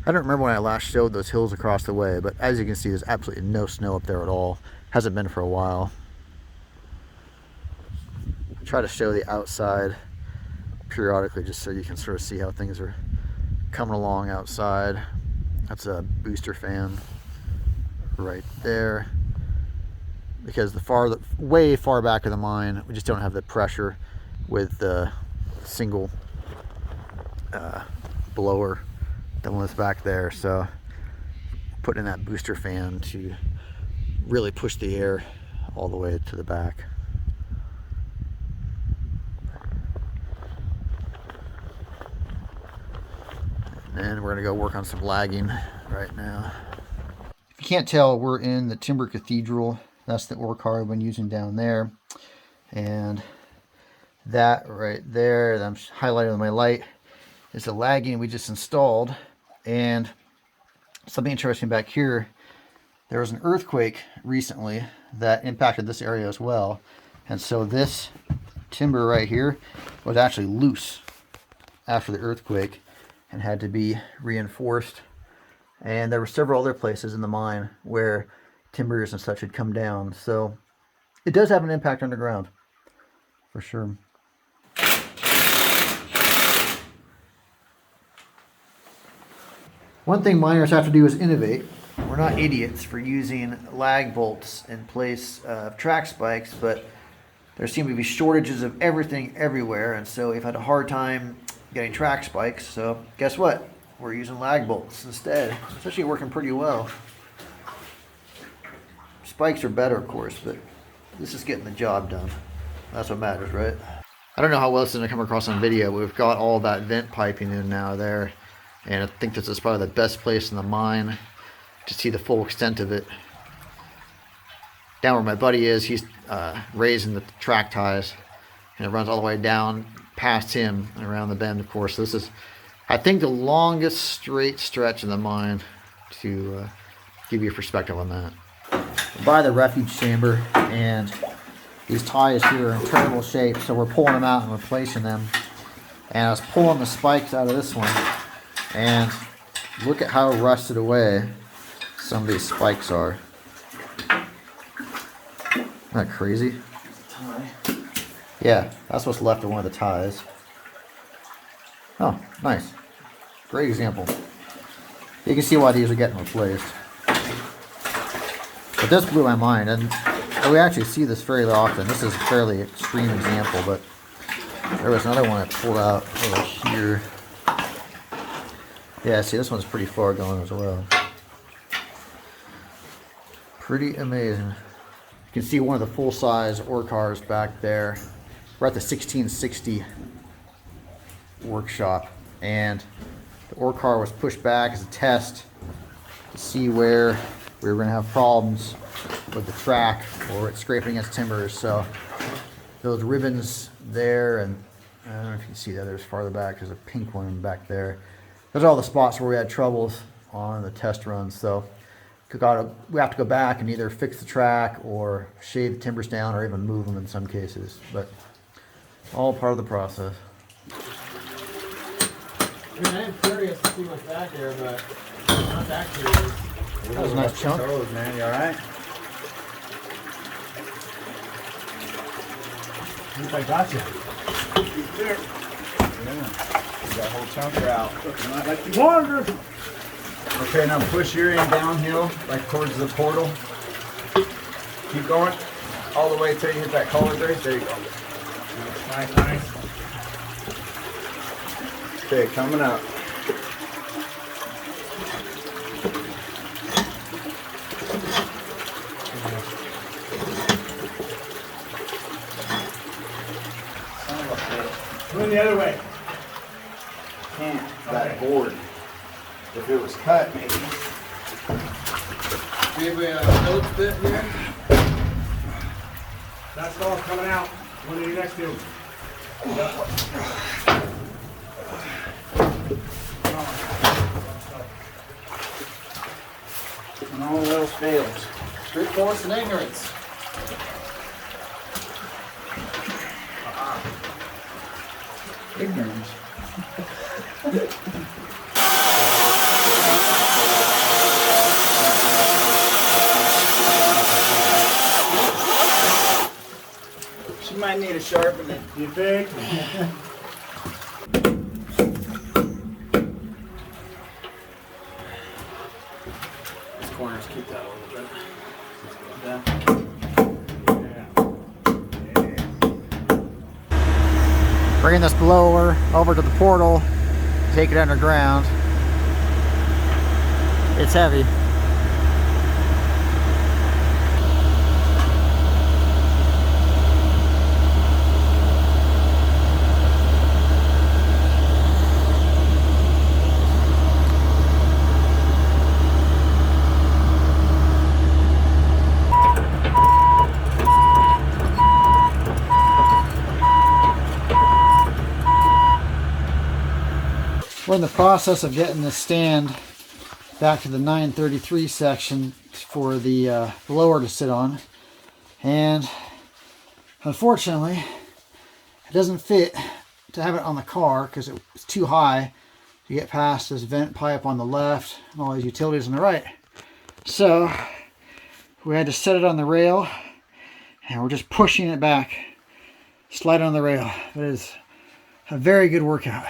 I don't remember when I last showed those hills across the way, but as you can see, there's absolutely no snow up there at all. Hasn't been for a while. I try to show the outside periodically just so you can sort of see how things are coming along outside. That's a booster fan right there. Because the way far back of the mine, we just don't have the pressure with the single blower that one that's back there. So putting in that booster fan to really push the air all the way to the back. And we're gonna go work on some lagging right now. If you can't tell, we're in the Timber Cathedral. That's the ore car I've been using down there. And that right there that I'm highlighting with my light is the lagging we just installed. And something interesting back here, there was an earthquake recently that impacted this area as well. And so this timber right here was actually loose after the earthquake and had to be reinforced. And there were several other places in the mine where timbers and such had come down. So it does have an impact underground, for sure. One thing miners have to do is innovate. We're not idiots for using lag bolts in place of track spikes, but there seem to be shortages of everything everywhere, and so we've had a hard time getting track spikes. So guess what? We're using lag bolts instead. It's actually working pretty well. Spikes are better, of course, but this is getting the job done. That's what matters, right? I don't know how well this is going to come across on video, but we've got all that vent piping in now there. And I think this is probably the best place in the mine to see the full extent of it. Down where my buddy is, he's raising the track ties. And it runs all the way down past him and around the bend, of course. This is, I think, the longest straight stretch in the mine, to give you a perspective on that. By the refuge chamber, and these ties here are in terrible shape, so we're pulling them out and replacing them. And I was pulling the spikes out of this one, and look at how rusted away some of these spikes are. Isn't that crazy? Yeah, that's what's left of one of the ties. Oh, nice. Great example. You can see why these are getting replaced. But this blew my mind, and we actually see this fairly often. This is a fairly extreme example, but there was another one I pulled out over here. Yeah, see, this one's pretty far gone as well. Pretty amazing. You can see one of the full-size ore cars back there. We're at the 1660 workshop, and the ore car was pushed back as a test to see where we were going to have problems with the track or it's scraping against timbers. So those ribbons there, and I don't know if you can see the others farther back, there's a pink one back there. Those are all the spots where we had troubles on the test runs. So we have to go back and either fix the track or shave the timbers down or even move them in some cases. But all part of the process. I mean, I am curious to see what's back there, but not that curious. That was a nice chunk. Toes, man, you alright? I think I got you. There. Yeah. That whole chunk out. Looking like you wanted. Okay, now push your end downhill, like towards the portal. Keep going all the way till you hit that culvert there. There you go. Nice, nice. Okay, coming up. Going the other way. Can't. That board. If it was cut, maybe. Do you have a Phillips bit here? That's all coming out. What are you next to? And all else fails. Street force and ignorance. Ignorance. really sharpen it. You think? These corners keep that a little bit. Bringing this blower over to the portal, take it underground. It's heavy. We're in the process of getting the stand back to the 933 section for the blower to sit on, and unfortunately it doesn't fit to have it on the car because it's too high to get past this vent pipe on the left and all these utilities on the right. So we had to set it on the rail, and we're just pushing it back, slide it on the rail. It is a very good workout.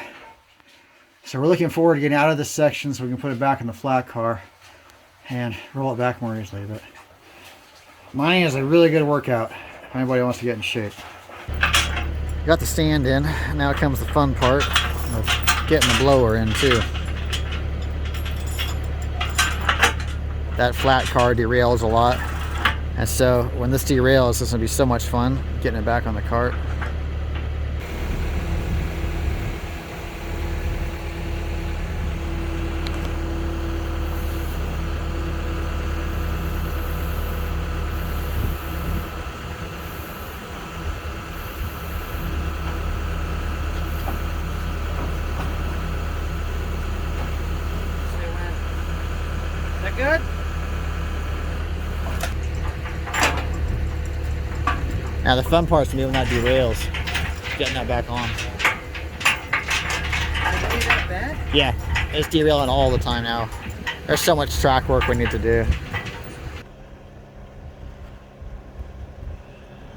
So we're looking forward to getting out of this section so we can put it back in the flat car and roll it back more easily. But mining is a really good workout if anybody wants to get in shape. Got the stand in. Now comes the fun part of getting the blower in too. That flat car derails a lot. And so when this derails, it's going to be so much fun getting it back on the cart. Good. Now the fun part's gonna be when that derails, getting that back on. That bad? Yeah, it's derailing all the time now. There's so much track work we need to do.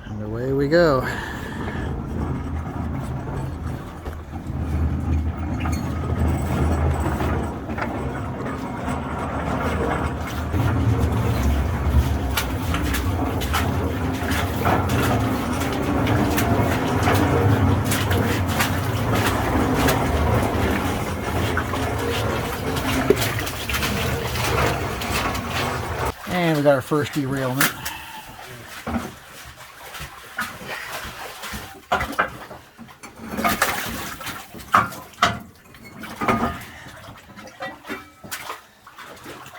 And away we go. And we got our first derailment.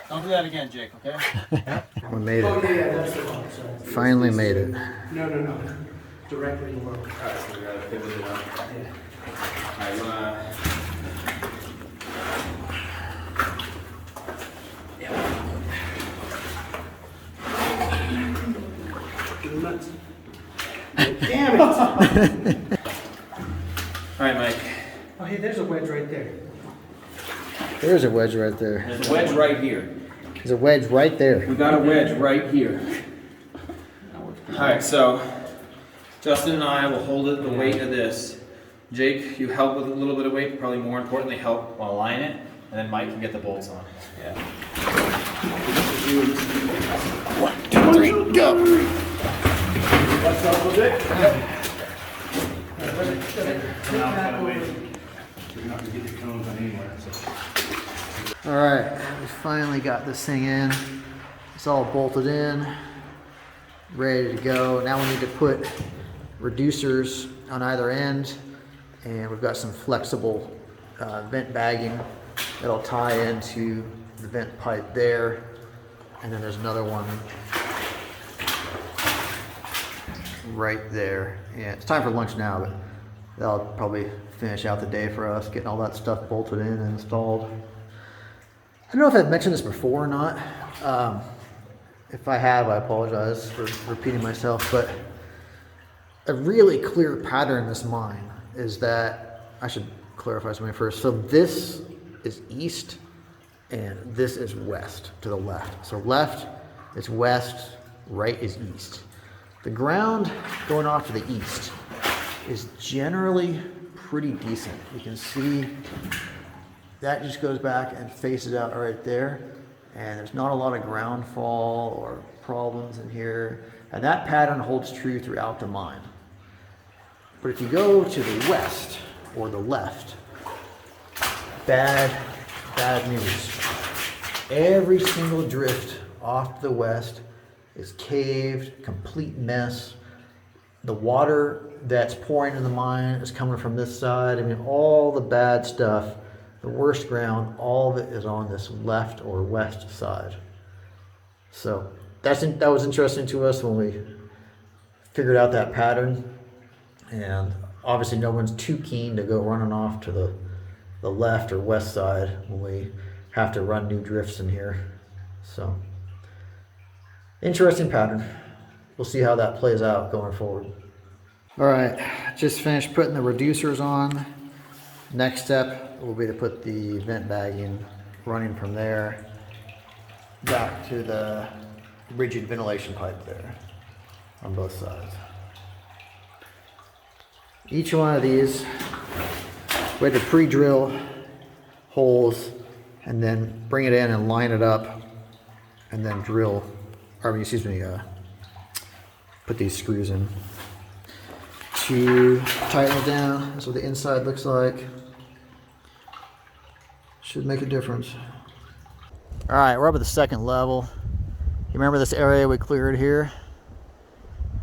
Don't do that again, Jake, okay? We made it. Oh, yeah, that's the one. Sorry. Finally made it. No. Directly below. Alright, so we gotta pivot it up. Yeah. Alright, you wanna... Nuts. Damn it! Alright, Mike. Oh, hey, there's a wedge right there. There's a wedge right there. There's a wedge right here. There's a wedge right there. We got a wedge right here. Alright, so Justin and I will hold it the weight of this. Jake, you help with a little bit of weight, but probably more importantly help align it, and then Mike can get the bolts on. Yeah. 1, 2, 3, go! What's up with it? All right, we finally got this thing in. It's all bolted in, ready to go. Now we need to put reducers on either end, and we've got some flexible vent bagging that'll tie into the vent pipe there, and then there's another one right there. Yeah, it's time for lunch now, but that'll probably finish out the day for us, getting all that stuff bolted in and installed. I don't know if I've mentioned this before or not. If I have, I apologize for repeating myself, but a really clear pattern in this mine is that, I should clarify something first. So this is east and this is west to the left. So left is west, right is east. The ground going off to the east is generally pretty decent. You can see that just goes back and faces out right there. And there's not a lot of ground fall or problems in here. And that pattern holds true throughout the mine. But if you go to the west or the left, bad news. Every single drift off to the west is caved, complete mess. The water that's pouring into the mine is coming from this side. I mean, all the bad stuff, the worst ground, all of it is on this left or west side. So that was interesting to us when we figured out that pattern. And obviously no one's too keen to go running off to the left or west side when we have to run new drifts in here. So interesting pattern. We'll see how that plays out going forward. All right, just finished putting the reducers on. Next step will be to put the vent bagging running from there back to the rigid ventilation pipe there on both sides. Each one of these, we had to pre-drill holes and then bring it in and line it up and then put these screws in to tighten it down. That's what the inside looks like. Should make a difference. All right, we're up at the second level. You remember this area we cleared here?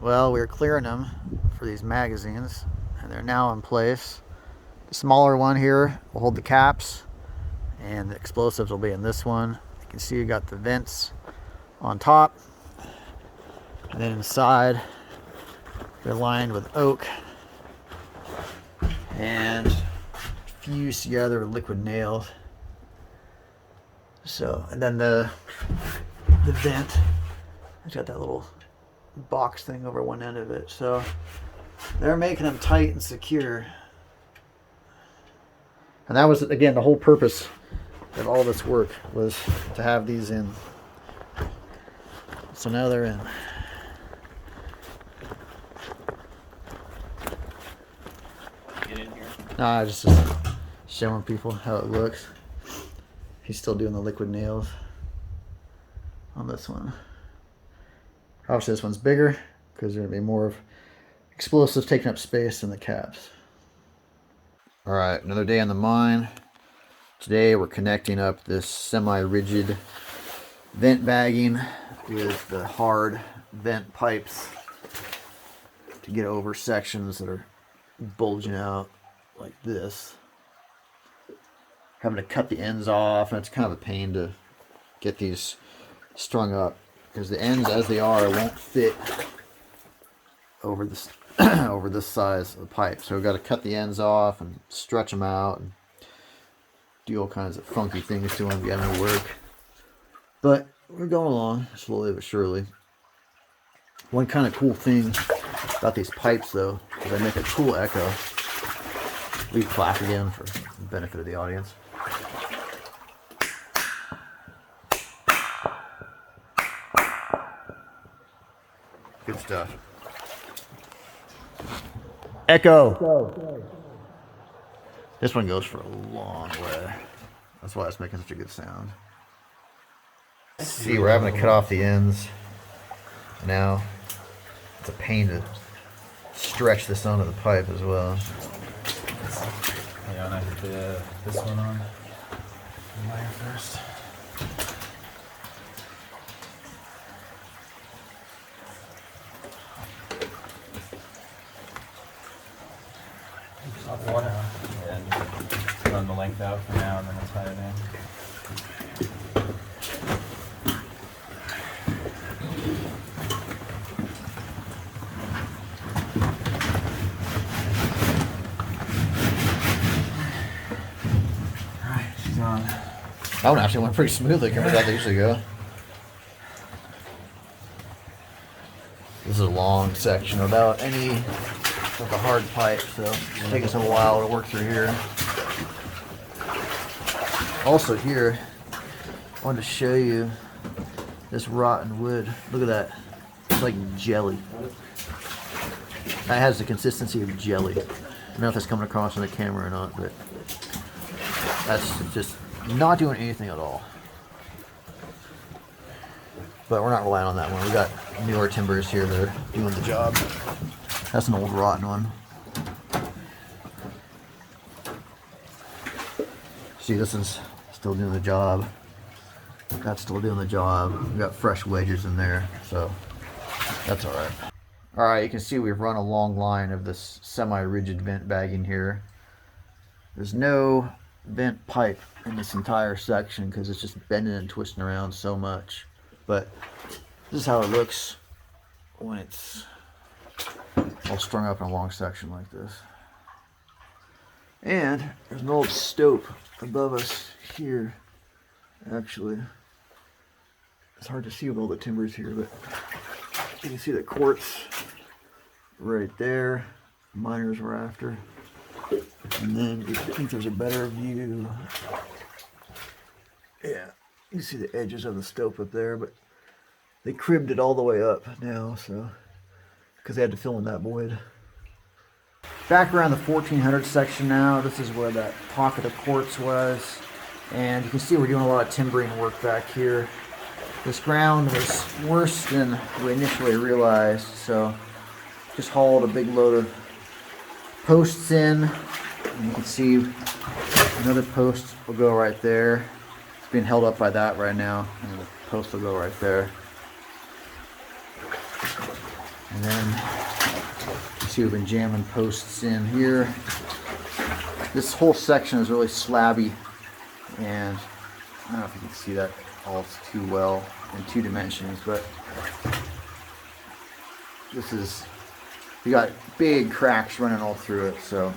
Well, we were clearing them for these magazines, and they're now in place. The smaller one here will hold the caps, and the explosives will be in this one. You can see you got the vents on top, and then inside they're lined with oak and fused together with liquid nails. So, and then the vent, it's got that little box thing over one end of it. So they're making them tight and secure. And that was, again, the whole purpose of all this work was to have these in. So now they're in. Get in here. Nah, just showing people how it looks. He's still doing the liquid nails on this one. Obviously this one's bigger because there's going to be more of explosives taking up space in the caps. All right, another day on the mine. Today we're connecting up this semi-rigid vent bagging with the hard vent pipes to get over sections that are bulging out like this. Having to cut the ends off, and it's kind of a pain to get these strung up because the ends as they are won't fit over this over this size of the pipe. So we've got to cut the ends off and stretch them out and do all kinds of funky things to them to get them to work. But we're going along slowly but surely. One kind of cool thing about these pipes though is they make a cool echo. We clap again for the benefit of the audience. Good stuff. Echo. This one goes for a long way. That's why it's making such a good sound. See, we're having to cut off the ends. Now, it's a pain to stretch this onto the pipe as well. Yeah, and I put this one on the wire first. Hot water. And run the length out for now, and then we'll tie it in. That one actually went pretty smoothly compared to how they usually go. This is a long section without any, like a hard pipe, so it'll take us a while to work through here. Also here, I wanted to show you this rotten wood. Look at that. It's like jelly. That has the consistency of jelly. I don't know if that's coming across on the camera or not, but that's just not doing anything at all. But we're not relying on that one. We got newer timbers here that are doing the job. That's an old rotten one. See, this is still doing the job. That's still doing the job. We got fresh wedges in there, so that's all right. All right, you can see we've run a long line of this semi-rigid vent bagging here. There's no vent pipe in this entire section because it's just bending and twisting around so much. But this is how it looks when it's all strung up in a long section like this. And there's an old stope above us here, actually. It's hard to see with all the timbers here, but you can see the quartz right there, miner's rafter. And then I think there's a better view. Yeah, you can see the edges of the stope up there, but they cribbed it all the way up now, so because they had to fill in that void. Back around the 1400 section now, this is where that pocket of quartz was. And you can see we're doing a lot of timbering work back here. This ground was worse than we initially realized, so just hauled a big load of posts in. And you can see another post will go right there. It's being held up by that right now, and the post will go right there. And then you see we've been jamming posts in here. This whole section is really slabby, and I don't know if you can see that all too well in 2 dimensions, but this is, we got big cracks running all through it, so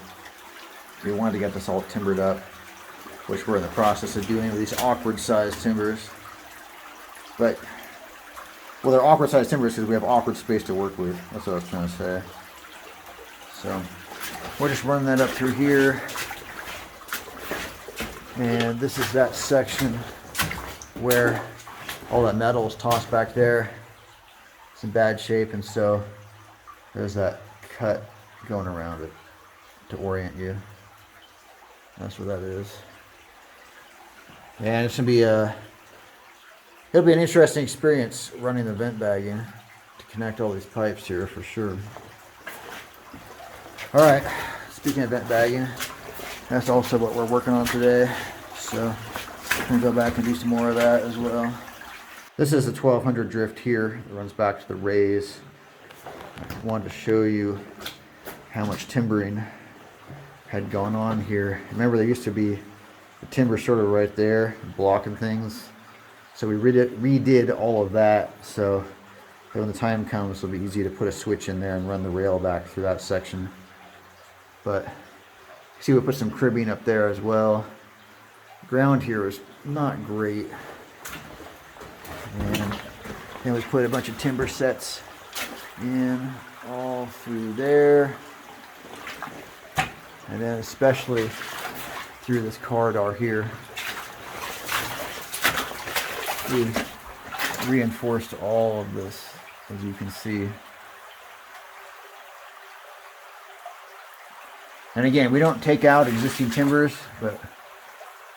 we wanted to get this all timbered up, which we're in the process of doing with these awkward sized timbers. But well, they're awkward sized timbers because we have awkward space to work with. That's what I was trying to say. So we're just running that up through here. And this is that section where all that metal is tossed back there. It's in bad shape, and so there's that cut going around it to orient you. That's what that is. And it's gonna be it'll be an interesting experience running the vent bagging to connect all these pipes here for sure. All right, speaking of vent bagging, that's also what we're working on today. So I'm gonna go back and do some more of that as well. This is a 1200 drift here. It runs back to the raise. I wanted to show you how much timbering had gone on here. Remember, there used to be the timber sort of right there blocking things. So we redid all of that, so that when the time comes, it'll be easy to put a switch in there and run the rail back through that section. But see, we put some cribbing up there as well. The ground here is not great. And then we put a bunch of timber sets in all through there. And then especially through this corridor here. We reinforced all of this, as you can see. And again, we don't take out existing timbers, but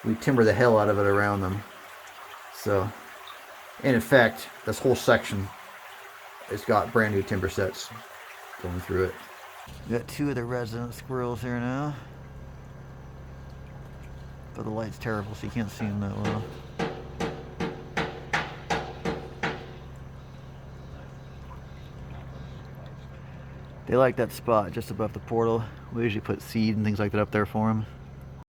we timber the hell out of it around them. So, in effect, this whole section has got brand new timber sets going through it. We got 2 of the resident squirrels here now. But the light's terrible, so you can't see them that well. They like that spot just above the portal. We usually put seed and things like that up there for them.